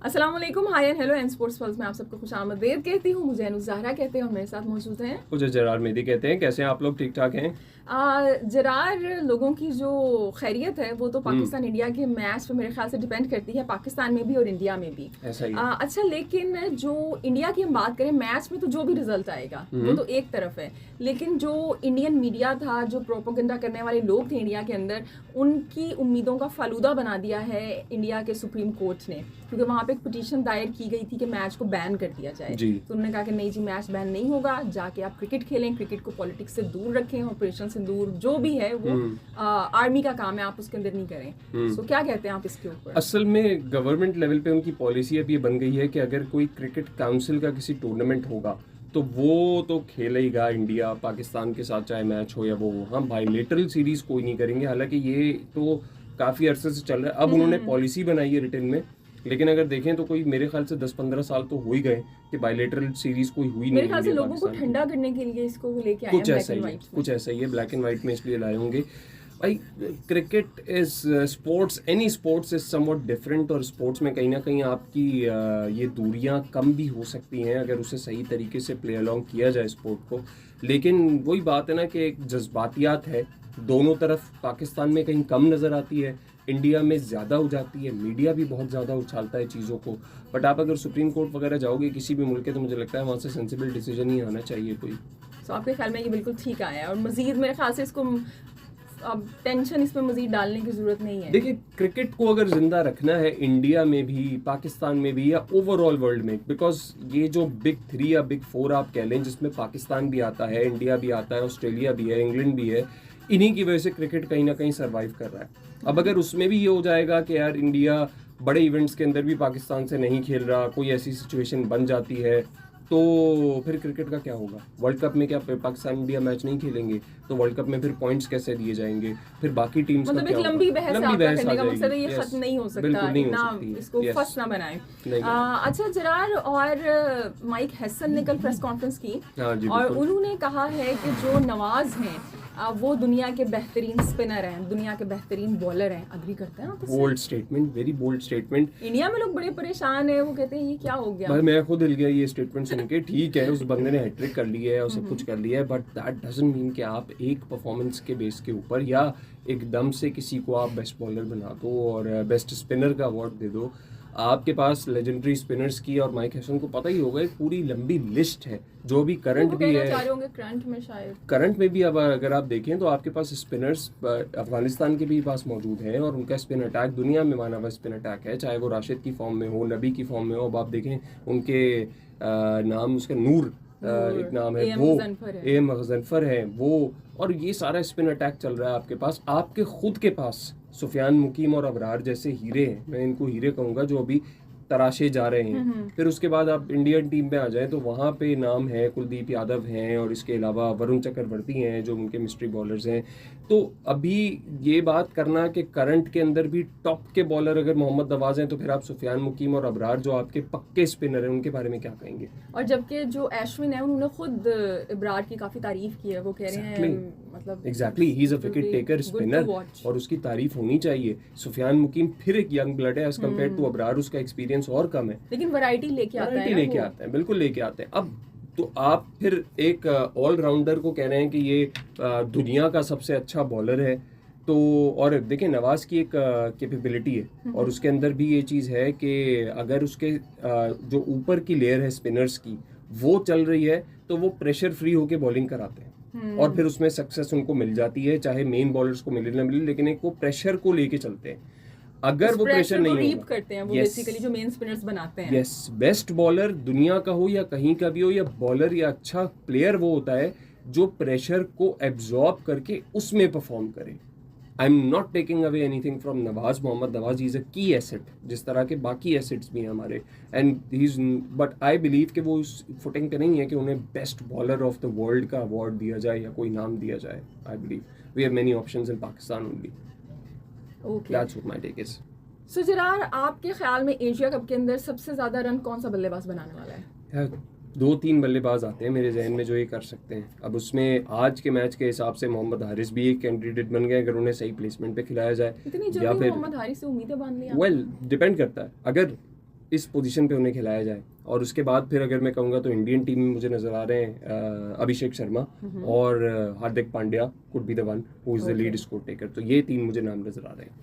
अस्सलाम वालेकुम, hi and hello and sports pulse में आप सबको खुशामदीद कहती हूँ। मुझे अनुज़ ज़हरा कहते हैं और मेरे साथ मौजूद हैं मुझे जरार मेहदी कहते हैं। कैसे हैं आप लोग? ठीक ठाक हैं? जरार। लोगों की जो खैरियत है वो तो हम्म। पाकिस्तान इंडिया के मैच पे मेरे ख्याल से डिपेंड करती है, पाकिस्तान में भी और इंडिया में भी। ऐसा ही है। अच्छा, लेकिन जो इंडिया की हम बात करें, मैच में तो जो भी रिजल्ट आएगा वो तो एक तरफ है, लेकिन जो इंडियन मीडिया था, जो प्रोपोगंडा करने वाले लोग थे इंडिया के अंदर, उनकी उम्मीदों का फालूदा बना दिया है इंडिया के सुप्रीम कोर्ट ने, क्योंकि वहाँ पे एक पिटीशन दायर की गई थी कि मैच को बैन कर दिया जाए। जी। तो उन्होंने कहा कि नहीं जी, मैच बैन नहीं होगा, जाके आप क्रिकेट खेलें, क्रिकेट को पॉलिटिक्स से दूर रखें, ऑपरेशन से दूर, जो भी है वो आर्मी का काम है, आप उसके अंदर नहीं करें। सो क्या कहते हैं आप इसके ऊपर? असल में गवर्नमेंट लेवल पे उनकी पॉलिसी अब ये बन गई है कि अगर कोई क्रिकेट काउंसिल का किसी टूर्नामेंट होगा तो वो तो खेलेगा इंडिया पाकिस्तान के साथ, चाहे मैच हो या वो हो। हम बायलैटरल सीरीज कोई नहीं करेंगे। हालांकि ये तो काफ़ी अरसे से चल रहा है। अब उन्होंने पॉलिसी बनाई है रिटर्न में, लेकिन अगर देखें तो कोई मेरे ख्याल से 10-15 साल तो हो ही गए कि बायलैटरल सीरीज कोई हुई नहीं। मेरे ख्याल से लोगों को ठंडा करने के लिए इसको लेके आए हैं, कुछ ऐसा ही है, कुछ ऐसा ही है। ब्लैक एंड व्हाइट में इसलिए लाए होंगे भाई। Cricket is sports, any sports is somewhat different, और स्पोर्ट्स में कहीं ना कहीं आपकी ये दूरियां कम भी हो सकती हैं अगर उसे सही तरीके से प्ले अलॉन्ग किया जाए स्पोर्ट को। लेकिन वही बात है ना कि एक जज्बातियात है दोनों तरफ। पाकिस्तान में कहीं कम नज़र आती है, इंडिया में ज़्यादा हो जाती है। मीडिया भी बहुत ज़्यादा उछालता है चीज़ों को। बट आप अगर सुप्रीम कोर्ट वगैरह जाओगे किसी भी मुल्क के, तो मुझे लगता है वहाँ से सेंसिबल डिसीजन ही आना चाहिए कोई। तो आपके ख्याल में ये बिल्कुल ठीक आया है और मजीद मेरे ख्याल से इसको अब टेंशन इसमें मजीद डालने की जरूरत नहीं है। देखिए, क्रिकेट को अगर जिंदा रखना है इंडिया में भी, पाकिस्तान में भी, या ओवरऑल वर्ल्ड में, बिकॉज ये जो बिग 3 या बिग 4 आप कह लें, जिसमें पाकिस्तान भी आता है, इंडिया भी आता है, ऑस्ट्रेलिया भी है, इंग्लैंड भी है, इन्हीं की वजह से क्रिकेट कहीं ना कहीं सर्वाइव कर रहा है। अब अगर उसमें भी ये हो जाएगा कि यार इंडिया बड़े इवेंट्स के अंदर भी पाकिस्तान से नहीं खेल रहा, कोई ऐसी सिचुएशन बन जाती है, तो फिर क्रिकेट का क्या होगा? वर्ल्ड कप में क्या पाकिस्तान इंडिया मैच नहीं खेलेंगे? तो वर्ल्ड कप में फिर पॉइंट्स कैसे दिए जाएंगे? फिर बाकी टीम्स का मतलब क्या एक होगा? लंबी बहस लंबी बहस करने आ का मकसद है, ये जाएगी। खत्म नहीं हो सकता, बिल्कुल नहीं हो ना सकती है। इसको फर्स्ट ना बनाए। नहीं। अच्छा जरार, और माइक हैसन ने कल प्रेस कॉन्फ्रेंस की हाँ जी, और बिल्कुल। उन्होंने कहा है कि जो नवाज हैं वो दुनिया के बेहतरीन स्पिनर हैं, दुनिया के बेहतरीन बॉलर हैं। अग्री करते हैं आप इससे? Bold statement, very bold statement. India में लोग बड़े परेशान हैं, वो कहते हैं ये क्या हो गया। भाई मैं खुद हिल गया ये स्टेटमेंट सुन के। ठीक है, उस बंदे ने हैट्रिक कर ली है और सब कुछ कर लिया है, बट दैट डजंट मीन कि आप एक परफॉर्मेंस के बेस के ऊपर या एकदम से किसी को आप बेस्ट बॉलर बना दो और बेस्ट स्पिनर का अवार्ड दे दो। आपके पास लेजेंडरी स्पिनर्स की, और माइक हैसन को पता ही होगा, एक पूरी लंबी लिस्ट है जो भी करंट भी है। चाह रहे होंगे करंट में, शायद करंट में भी अब अगर आप देखें तो आपके पास स्पिनर्स अफगानिस्तान के भी पास मौजूद हैं, और उनका स्पिन अटैक दुनिया में माना हुआ स्पिन अटैक है, चाहे वो राशिद की फॉर्म में हो, नबी की फॉर्म में हो। अब आप देखें उनके नाम, उसका नूर एक नाम है, वो एम गजनफर है वो, और ये सारा स्पिन अटैक चल रहा है आपके पास। आपके खुद के पास सुफियान मुकीम और अबरार जैसे हीरे हैं, मैं इनको हीरे कहूँगा, जो अभी तराशे जा रहे हैं। फिर उसके बाद आप इंडियन टीम में आ जाए तो वहाँ पे नाम है कुलदीप यादव हैं, और इसके अलावा वरुण चक्रवर्ती हैं जो उनके मिस्ट्री बॉलर्स हैं। तो अभी ये बात करना कि करंट के अंदर भी टॉप के बॉलर अगर मोहम्मद नवाज हैं, तो फिर आप सुफियान मुकीम और अबरार जो आपके पक्के स्पिनर हैं उनके बारे में क्या कहेंगे? और जबकि जो अश्विन है उन्होंने खुद इब्रार की काफी तारीफ की है, वो कह रहे हैं मतलब exactly he is a wicket taker spinner, और उसकी तारीफ होनी चाहिए। सुफियान मुकीम फिर एक यंग ब्लड है एज कम्पेयर टू अबरार, उसका एक्सपीरियंस और कम है, लेकिन वैरायटी लेके आता है, बिल्कुल लेके आते हैं। अब तो आप फिर एक ऑलराउंडर को कह रहे हैं कि ये दुनिया का सबसे अच्छा बॉलर है। तो और देखिए, नवाज की एक कैपेबिलिटी है, और उसके अंदर भी ये चीज़ है कि अगर उसके जो ऊपर की लेयर है स्पिनर्स की वो चल रही है, तो वो प्रेशर फ्री होके बॉलिंग कराते हैं, और फिर उसमें सक्सेस उनको मिल जाती है, चाहे मेन बॉलर्स को मिले ना मिले, लेकिन एक वो प्रेशर को लेके चलते हैं। अगर वो प्रेशर नहीं होगा, करते हैं वो बेसिकली जो मेन स्पिनर्स बनाते हैं। यस, बेस्ट बॉलर दुनिया का हो या कहीं का भी हो, या बॉलर या अच्छा प्लेयर वो होता है जो प्रेशर को एब्जॉर्ब करके उसमें परफॉर्म करे। I am not taking away anything from Nawaz Mohammad. Nawaz is a key asset, जिस तरह के बाकी एसेट्स भी हैं हमारे, and he is, but I believe कि वो उस फुटिंग पे नहीं है कि उन्हें best bowler of the world का अवार्ड दिया जाए या कोई नाम दिया जाए। I believe we have many options in Pakistan only. That's what my take is. So Zarar, आपके ख्याल में एशिया कप के अंदर सबसे ज्यादा रन कौन सा बल्लेबाज बनाने वाला है? यार 2-3 बल्लेबाज आते हैं मेरे जहन में जो ये कर सकते हैं। अब उसमें आज के मैच के हिसाब से मोहम्मद हारिस भी एक कैंडिडेट बन गए, अगर उन्हें सही प्लेसमेंट पे खिलाया जाए। इतनी जल्दी मोहम्मद हारिस से उम्मीदें बांध ली? वेल, डिपेंड करता है। अगर इस पोजीशन पे उन्हें खिलाया जाए। और उसके बाद फिर अगर मैं कहूँगा तो इंडियन टीम में मुझे नज़र आ रहे हैं अभिषेक शर्मा और Hardik Pandya could be the one who is the lead score taker. तो ये 3 मुझे नाम नज़र आ रहे हैं।